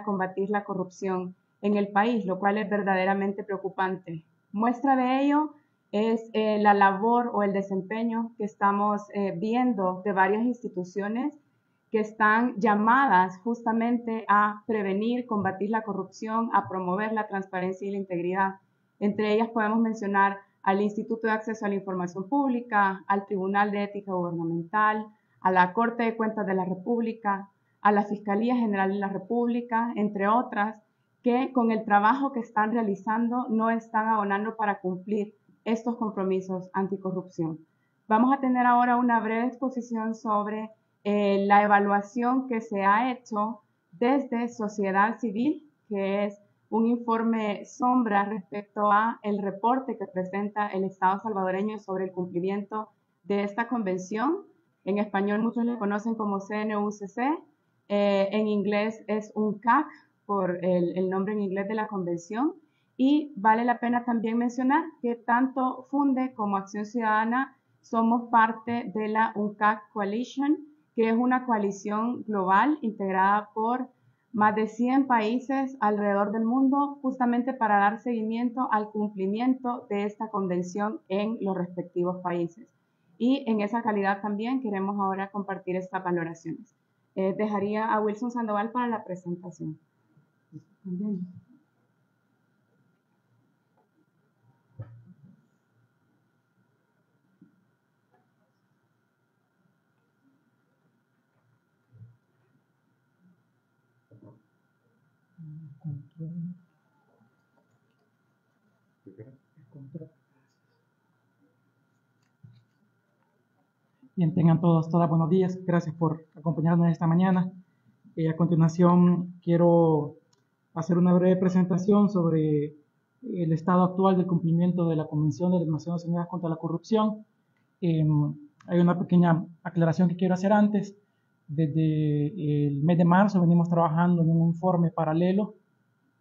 combatir la corrupción en el país, lo cual es verdaderamente preocupante. Muestra de ello es la labor o el desempeño que estamos viendo de varias instituciones que están llamadas justamente a prevenir, combatir la corrupción, a promover la transparencia y la integridad. Entre ellas podemos mencionar al Instituto de Acceso a la Información Pública, al Tribunal de Ética Gubernamental, a la Corte de Cuentas de la República, a la Fiscalía General de la República, entre otras, que con el trabajo que están realizando no están abonando para cumplir estos compromisos anticorrupción. Vamos a tener ahora una breve exposición sobre la evaluación que se ha hecho desde sociedad civil, que es un informe sombra respecto a el reporte que presenta el Estado salvadoreño sobre el cumplimiento de esta convención. En español muchos le conocen como CNUCC, en inglés es UNCAC por el nombre en inglés de la convención, y vale la pena también mencionar que tanto Funde como Acción Ciudadana somos parte de la UNCAC Coalition, que es una coalición global integrada por más de 100 países alrededor del mundo, justamente para dar seguimiento al cumplimiento de esta convención en los respectivos países. Y en esa calidad también queremos ahora compartir estas valoraciones. Dejaría a Wilson Sandoval para la presentación. También. Bien, tengan todos buenos días. Gracias por acompañarnos esta mañana. A continuación, quiero hacer una breve presentación sobre el estado actual del cumplimiento de la Convención de las Naciones Unidas contra la Corrupción. Hay una pequeña aclaración que quiero hacer antes. Desde el mes de marzo venimos trabajando en un informe paralelo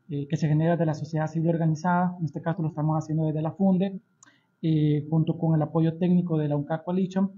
que se genera de la sociedad civil organizada. En este caso lo estamos haciendo desde la FUNDE, junto con el apoyo técnico de la UNCAC Coalition.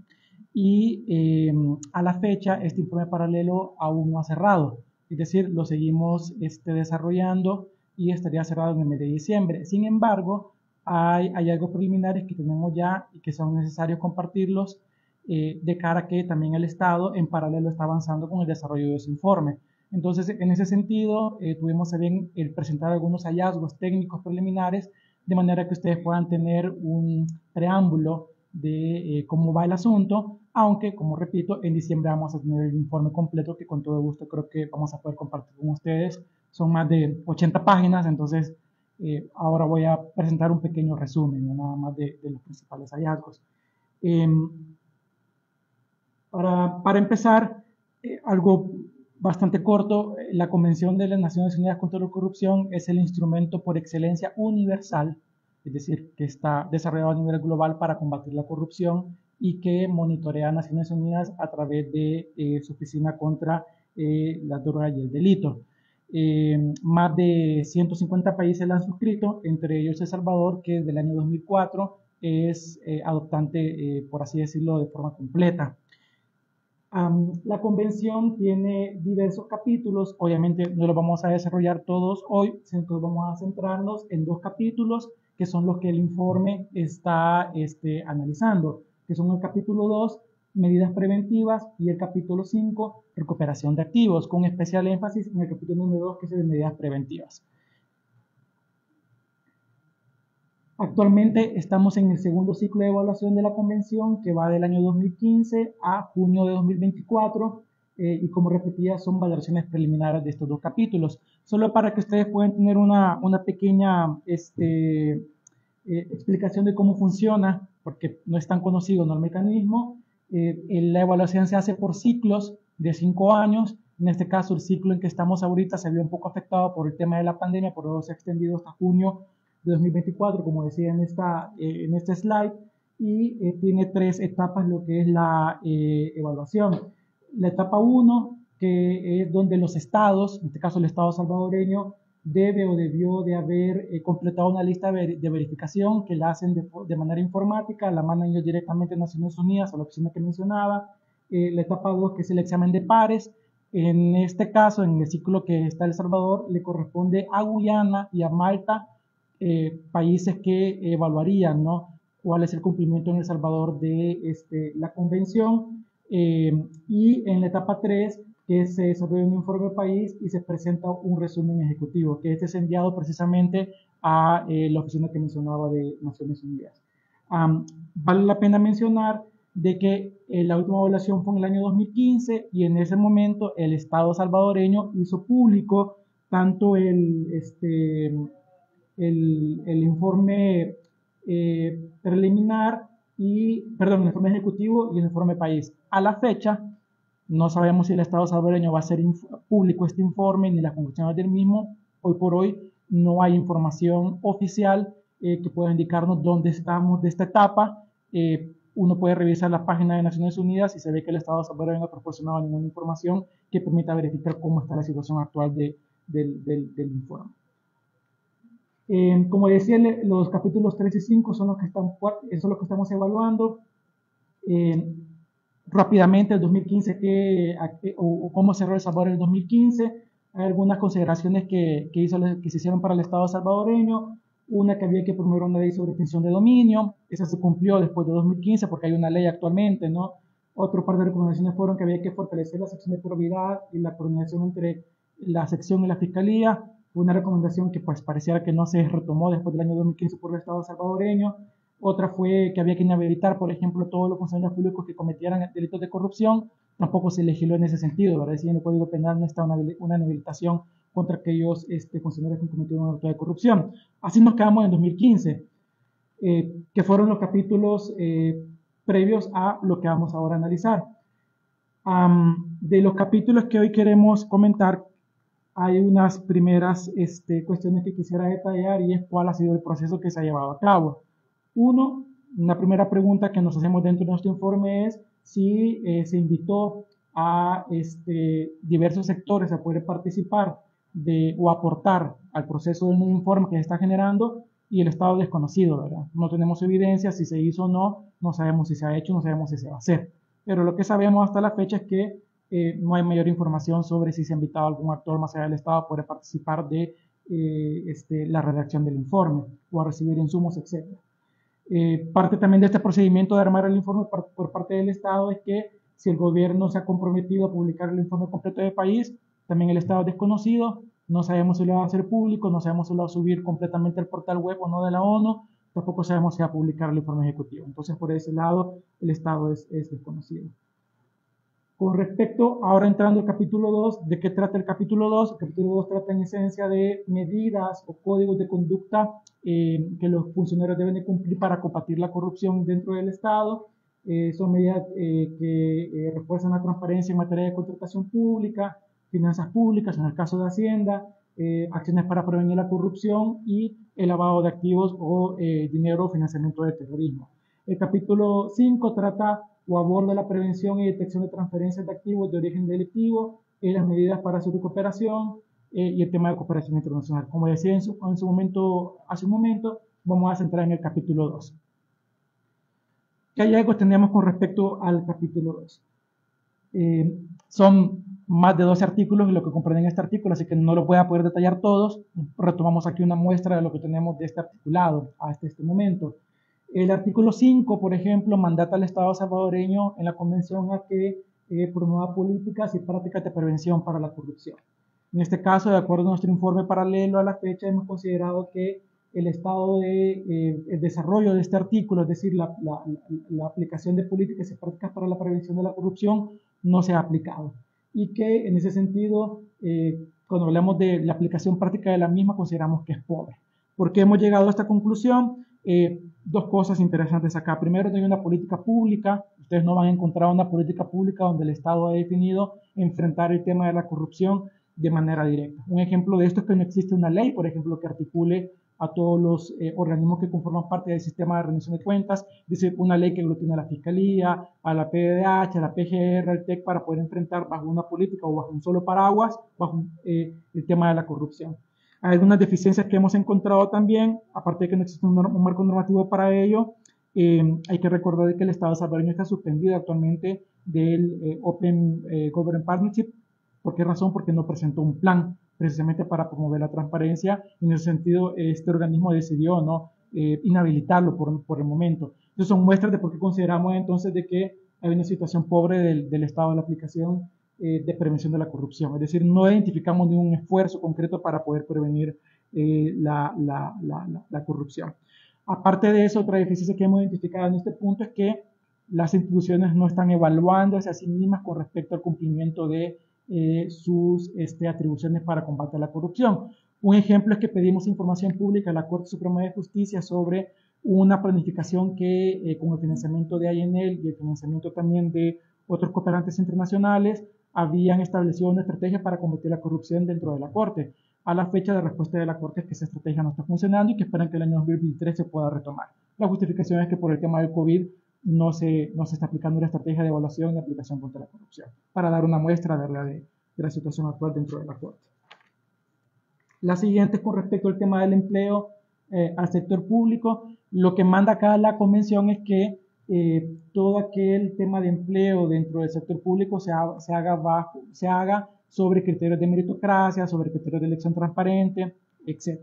Y a la fecha este informe paralelo aún no ha cerrado, es decir, lo seguimos desarrollando y estaría cerrado en el mes de diciembre. Sin embargo, hay algo preliminares que tenemos ya y que son necesarios compartirlos de cara a que también el Estado en paralelo está avanzando con el desarrollo de ese informe. Entonces, en ese sentido, tuvimos a bien el presentar algunos hallazgos técnicos preliminares de manera que ustedes puedan tener un preámbulo de cómo va el asunto, aunque, como repito, en diciembre vamos a tener el informe completo que con todo gusto creo que vamos a poder compartir con ustedes. Son más de 80 páginas, entonces ahora voy a presentar un pequeño resumen, ¿no? Nada más de los principales hallazgos. Para empezar, algo bastante corto, la Convención de las Naciones Unidas contra la Corrupción es el instrumento por excelencia universal, es decir, que está desarrollado a nivel global para combatir la corrupción y que monitorea a Naciones Unidas a través de su oficina contra la droga y el delito. Más de 150 países la han suscrito, entre ellos El Salvador, que desde el año 2004 es adoptante, por así decirlo, de forma completa. La convención tiene diversos capítulos, obviamente no los vamos a desarrollar todos hoy, entonces vamos a centrarnos en dos capítulos que son los que el informe está analizando, que son el capítulo 2, medidas preventivas, y el capítulo 5, recuperación de activos, con especial énfasis en el capítulo número 2, que es el de medidas preventivas. Actualmente estamos en el segundo ciclo de evaluación de la convención, que va del año 2015 a junio de 2024, y como repetía, son valoraciones preliminares de estos dos capítulos. Solo para que ustedes puedan tener una pequeña explicación de cómo funciona, porque no es tan conocido, ¿no?, el mecanismo. La evaluación se hace por ciclos de 5 años. En este caso, el ciclo en que estamos ahorita se vio un poco afectado por el tema de la pandemia, por eso se ha extendido hasta junio de 2024, como decía en este slide, y tiene 3 etapas lo que es la evaluación. La etapa 1, que es donde los estados, en este caso el Estado salvadoreño, debe o debió de haber completado una lista de verificación que la hacen de manera informática, la mandan ellos directamente a Naciones Unidas, a la oficina que mencionaba. La etapa 2, que es el examen de pares, En este caso, en el ciclo que está El Salvador, le corresponde a Guyana y a Malta, países que evaluarían, ¿no?, cuál es el cumplimiento en El Salvador de la convención. Y en la etapa 3, que se desarrolla un informe país y se presenta un resumen ejecutivo, que es enviado precisamente a la oficina que mencionaba de Naciones Unidas. Vale la pena mencionar de que la última evaluación fue en el año 2015 y en ese momento el Estado salvadoreño hizo público tanto el informe preliminar el informe ejecutivo y el informe país. A la fecha, no sabemos si el Estado salvadoreño va a hacer público este informe ni las conclusiones del mismo. Hoy por hoy no hay información oficial que pueda indicarnos dónde estamos de esta etapa. Uno puede revisar la página de Naciones Unidas y se ve que el Estado salvadoreño no ha proporcionado ninguna información que permita verificar cómo está la situación actual del informe. Como decía, los capítulos 3 y 5 son los que estamos evaluando. Rápidamente, el 2015, o cómo cerró El Salvador en el 2015. Hay algunas consideraciones que se hicieron para el Estado salvadoreño. Una, que había que promover una ley sobre extinción de dominio. Esa se cumplió después de 2015 porque hay una ley actualmente, ¿no? Otro par de recomendaciones fueron que había que fortalecer la sección de probidad y la coordinación entre la sección y la fiscalía. Una recomendación que pues pareciera que no se retomó después del año 2015 por el Estado salvadoreño. Otra fue que había que inhabilitar, por ejemplo, todos los funcionarios públicos que cometieran delitos de corrupción. Tampoco se legisló en ese sentido, ¿verdad? Si en el Código Penal no está una inhabilitación contra aquellos funcionarios que cometieron un acto de corrupción. Así nos quedamos en 2015, que fueron los capítulos previos a lo que vamos ahora a analizar. De los capítulos que hoy queremos comentar, hay unas primeras cuestiones que quisiera detallar, y es cuál ha sido el proceso que se ha llevado a cabo. Una primera pregunta que nos hacemos dentro de nuestro informe es si se invitó a diversos sectores a poder participar o aportar al proceso del nuevo informe que se está generando, y el estado desconocido, ¿verdad? No tenemos evidencia si se hizo o no, no sabemos si se ha hecho, no sabemos si se va a hacer. Pero lo que sabemos hasta la fecha es que no hay mayor información sobre si se ha invitado a algún actor más allá del Estado a poder participar de la redacción del informe o a recibir insumos, etc. Parte también de este procedimiento de armar el informe por parte del Estado es que si el gobierno se ha comprometido a publicar el informe completo del país, también el Estado es desconocido, no sabemos si lo va a hacer público, no sabemos si lo va a subir completamente al portal web o no de la ONU, tampoco sabemos si va a publicar el informe ejecutivo. Entonces, por ese lado, el Estado es desconocido. Con respecto, ahora entrando al capítulo 2, ¿de qué trata el capítulo 2? El capítulo 2 trata en esencia de medidas o códigos de conducta que los funcionarios deben de cumplir para combatir la corrupción dentro del Estado. Son medidas que refuerzan la transparencia en materia de contratación pública, finanzas públicas, en el caso de Hacienda, acciones para prevenir la corrupción y el lavado de activos o dinero o financiamiento del terrorismo. El capítulo 5 trata o aborda la prevención y detección de transferencias de activos de origen delictivo, las medidas para su recuperación y el tema de cooperación internacional. Como decía hace un momento, vamos a centrar en el capítulo 2. ¿Qué hallazgos tenemos con respecto al capítulo 2? Son más de 12 artículos lo que comprenden este artículo, así que no lo voy a poder detallar todos. Retomamos aquí una muestra de lo que tenemos de este articulado hasta este momento. El artículo 5, por ejemplo, mandata al Estado salvadoreño en la convención a que promueva políticas y prácticas de prevención para la corrupción. En este caso, de acuerdo a nuestro informe paralelo a la fecha, hemos considerado que el estado el desarrollo de este artículo, es decir, la aplicación de políticas y prácticas para la prevención de la corrupción, no se ha aplicado. Y que en ese sentido, cuando hablamos de la aplicación práctica de la misma, consideramos que es pobre. ¿Por qué hemos llegado a esta conclusión? Dos cosas interesantes acá. Primero, no hay una política pública. Ustedes no van a encontrar una política pública donde el Estado ha definido enfrentar el tema de la corrupción de manera directa. Un ejemplo de esto es que no existe una ley, por ejemplo, que articule a todos los organismos que conforman parte del sistema de rendición de cuentas, es decir, una ley que aglutina a la Fiscalía, a la PDH, a la PGR, al TEC, para poder enfrentar bajo una política o bajo un solo paraguas, bajo el tema de la corrupción. Hay algunas deficiencias que hemos encontrado también, aparte de que no existe un marco normativo para ello. Hay que recordar que el Estado salvadoreño está suspendido actualmente del Open Government Partnership ¿Por qué razón? Porque no presentó un plan precisamente para promover la transparencia. En ese sentido, este organismo decidió no inhabilitarlo por el momento. Entonces son muestras de por qué consideramos entonces de que hay una situación pobre del estado de la aplicación de prevención de la corrupción. Es decir, no identificamos ningún esfuerzo concreto para poder prevenir la corrupción. Aparte de eso, otra deficiencia que hemos identificado en este punto es que las instituciones no están evaluándose a sí mismas con respecto al cumplimiento de sus atribuciones para combatir la corrupción. Un ejemplo es que pedimos información pública a la Corte Suprema de Justicia sobre una planificación que con el financiamiento de INL y el financiamiento también de otros cooperantes internacionales habían establecido una estrategia para combatir la corrupción dentro de la Corte. A la fecha de respuesta de la Corte es que esa estrategia no está funcionando y que esperan que el año 2023 se pueda retomar. La justificación es que por el tema del COVID no se está aplicando una estrategia de evaluación y aplicación contra la corrupción, para dar una muestra de la situación actual dentro de la Corte. La siguiente es con respecto al tema del empleo al sector público. Lo que manda acá la convención es que todo aquel tema de empleo dentro del sector público se haga sobre criterios de meritocracia, sobre criterios de elección transparente, etc.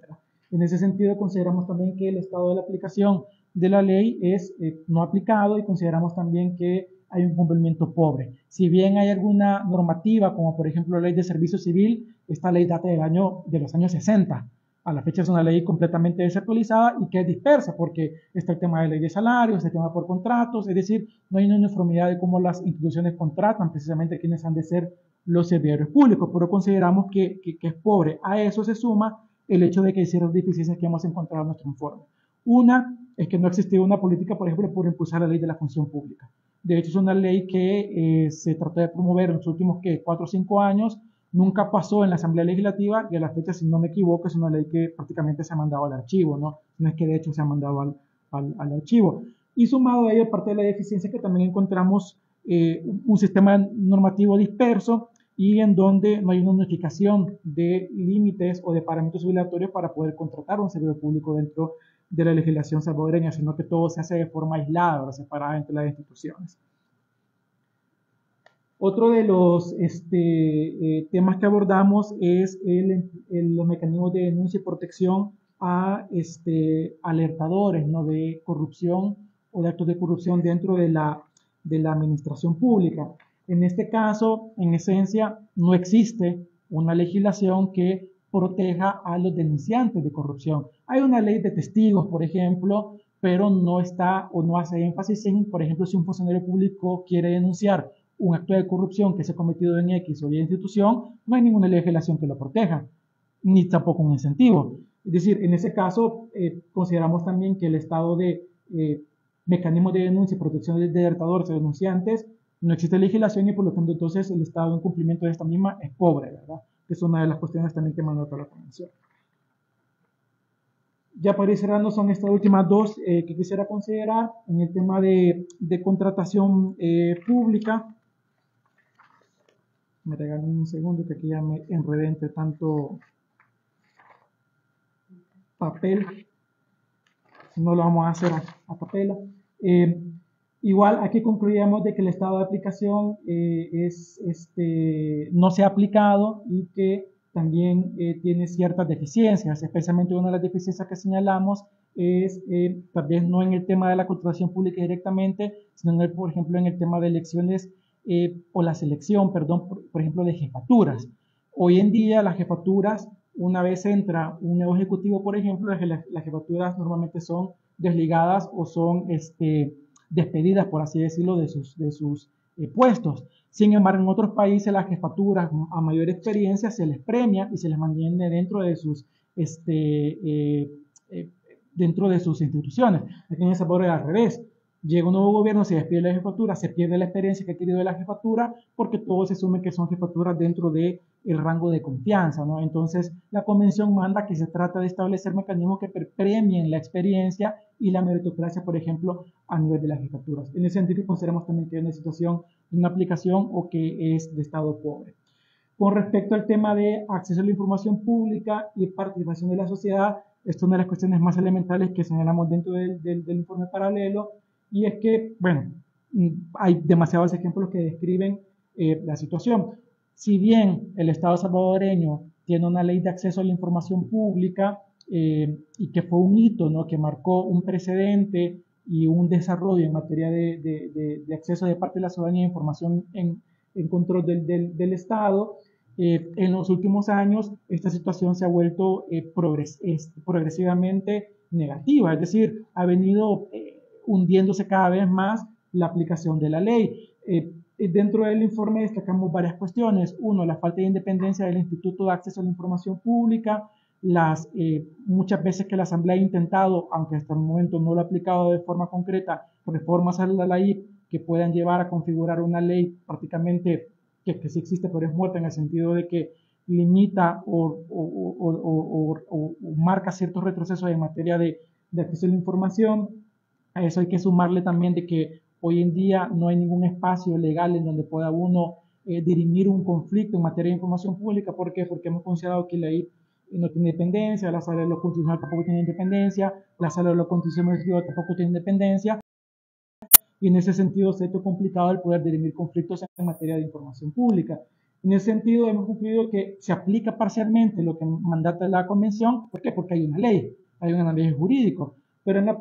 En ese sentido, consideramos también que el estado de la aplicación de la ley es no aplicado y consideramos también que hay un cumplimiento pobre. Si bien hay alguna normativa, como por ejemplo la ley de servicio civil, esta ley data de los años 60. A la fecha es una ley completamente desactualizada y que es dispersa porque está el tema de ley de salarios, el tema por contratos, es decir, no hay una uniformidad de cómo las instituciones contratan precisamente quienes han de ser los servidores públicos, pero consideramos que es pobre. A eso se suma el hecho de que hay ciertas deficiencias que hemos encontrado en nuestro informe. Una es que no ha existido una política, por ejemplo, por impulsar la ley de la función pública. De hecho, es una ley que se trató de promover en los últimos 4 o 5 años, nunca pasó en la Asamblea Legislativa y a la fecha, si no me equivoco, es una ley que prácticamente se ha mandado al archivo, ¿no? No es que de hecho se ha mandado al archivo. Y sumado a ello, parte de la deficiencia que también encontramos un sistema normativo disperso y en donde no hay una unificación de límites o de parámetros obligatorios para poder contratar un servidor público dentro de la legislación salvadoreña, sino que todo se hace de forma aislada o separada entre las instituciones. Otro de los temas que abordamos es los mecanismos de denuncia y protección a alertadores, ¿no?, de corrupción o de actos de corrupción dentro de la administración pública. En este caso, en esencia, no existe una legislación que proteja a los denunciantes de corrupción. Hay una ley de testigos, por ejemplo, pero no está o no hace énfasis en, por ejemplo, si un funcionario público quiere denunciar un acto de corrupción que se ha cometido en X o Y institución, no hay ninguna legislación que lo proteja, ni tampoco un incentivo. Es decir, en ese caso, consideramos también que el estado de mecanismos de denuncia y protección de alertadores o denunciantes, no existe legislación y por lo tanto entonces el estado en cumplimiento de esta misma es pobre, ¿verdad? Que es una de las cuestiones también que mandó la convención. Ya para ir cerrando, son estas últimas dos que quisiera considerar en el tema de contratación pública. Me regalan un segundo que aquí ya me enredé entre tanto papel. No lo vamos a hacer a papel. Igual aquí concluíamos de que el estado de aplicación no se ha aplicado y que también tiene ciertas deficiencias, especialmente una de las deficiencias que señalamos es tal vez no en el tema de la contratación pública directamente, sino por ejemplo en el tema de elecciones o la selección, perdón, por ejemplo de jefaturas. Hoy en día las jefaturas, una vez entra un nuevo ejecutivo, por ejemplo, las jefaturas normalmente son desligadas o son despedidas, por así decirlo, de sus puestos. Sin embargo, en otros países las jefaturas a mayor experiencia se les premia y se les mantiene dentro de sus instituciones. Aquí en El Salvador es al revés. Llega un nuevo gobierno, se despide la jefatura, se pierde la experiencia que ha adquirido de la jefatura porque todos se asumen que son jefaturas dentro del rango de confianza, ¿no? Entonces, la convención manda que se trata de establecer mecanismos que premien la experiencia y la meritocracia, por ejemplo, a nivel de las jefaturas. En ese sentido, consideramos también que hay una situación de una aplicación o que es de estado pobre. Con respecto al tema de acceso a la información pública y participación de la sociedad, esto es una de las cuestiones más elementales que señalamos dentro del informe paralelo, y es que, bueno, hay demasiados ejemplos que describen la situación. si bien el Estado salvadoreño tiene una ley de acceso a la información pública y que fue un hito, ¿no?, que marcó un precedente y un desarrollo en materia de acceso de parte de la ciudadanía a información en control del Estado, en los últimos años esta situación se ha vuelto progresivamente negativa, es decir, ha venido hundiéndose cada vez más la aplicación de la ley. Dentro del informe destacamos varias cuestiones. Uno, la falta de independencia del Instituto de Acceso a la Información Pública. Muchas veces que la Asamblea ha intentado, aunque hasta el momento no lo ha aplicado de forma concreta, reformas a la ley que puedan llevar a configurar una ley prácticamente que sí existe pero es muerta, en el sentido de que limita o marca ciertos retrocesos en materia de acceso a la información. A eso hay que sumarle también de que hoy en día no hay ningún espacio legal en donde pueda uno dirimir un conflicto en materia de información pública. ¿Por qué? Porque hemos considerado que la ley no tiene independencia, la sala de lo constitucional tampoco tiene independencia, la sala de lo constitucional tampoco tiene independencia, y en ese sentido se ha hecho complicado el poder dirimir conflictos en materia de información pública. En ese sentido hemos concluido que se aplica parcialmente lo que mandata la convención. ¿Por qué? Porque hay una ley jurídica, pero en la